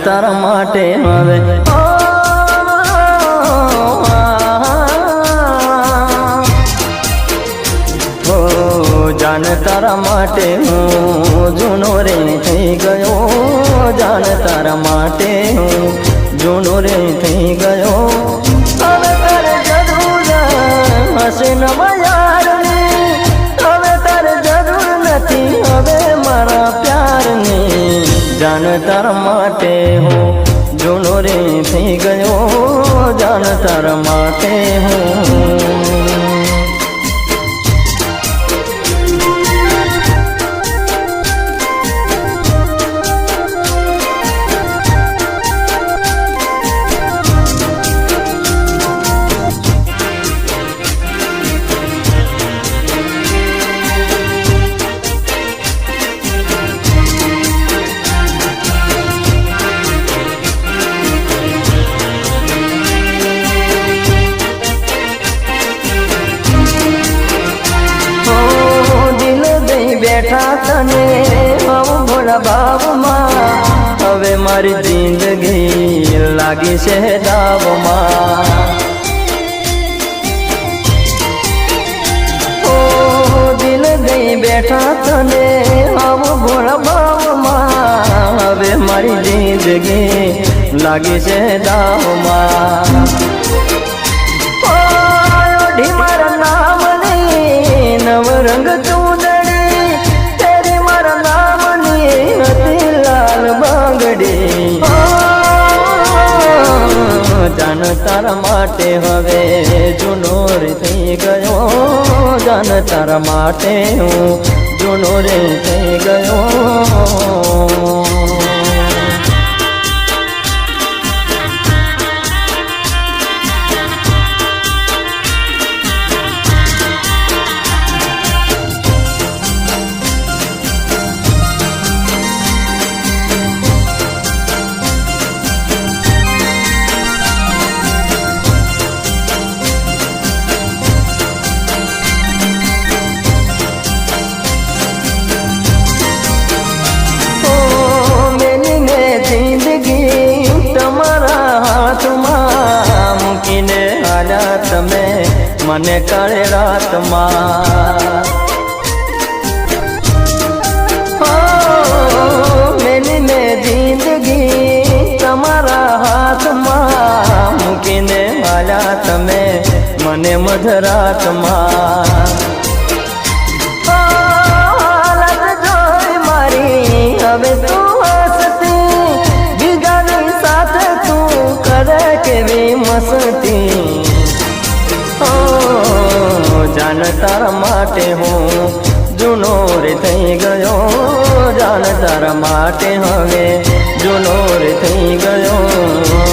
તારા માટે હવે જાન તારા માટે હું જૂનો રે થઈ ગયો, જાન તારા માટે હું જૂનો રે થઈ ગયો। હવે તારે જરૂર હશે નવા યારની, હવે તારે જરૂર નથી હવે મારા પ્યારની। જાન તારા માટે હું જૂનો રે થઈ ગયો, જાન તારા માટે હું બેઠા તને હું ભોળા ભાવમાં, હવે મારી જિંદગી લાગી છે દાવમાં। ઓ દિલ દઈ બેઠા તને હું ભોળા ભાવમાં, હવે મારી જિંદગી લાગી છે દાવમાં। મારા નામની નવરંગ જાન તારા માટે હવે જૂનો રે થઈ ગયો, જાન તારા માટે હું જૂનો રે થઈ ગયો। તમે મને કાળે રાતમાં મેલી મેં જિંદગી તમારા હાથમાં મૂકીને આલ્યા તમે મને મધરાતમાં। હાલત જોઈ મારી હવે તું હસતી, બીજાની સાથે તું કરે કેવી મસ્તી। જાન તારા માટે હું જૂનો રે થઈ ગયો, જાન તારા માટે હવે જૂનો રે થઈ ગયો।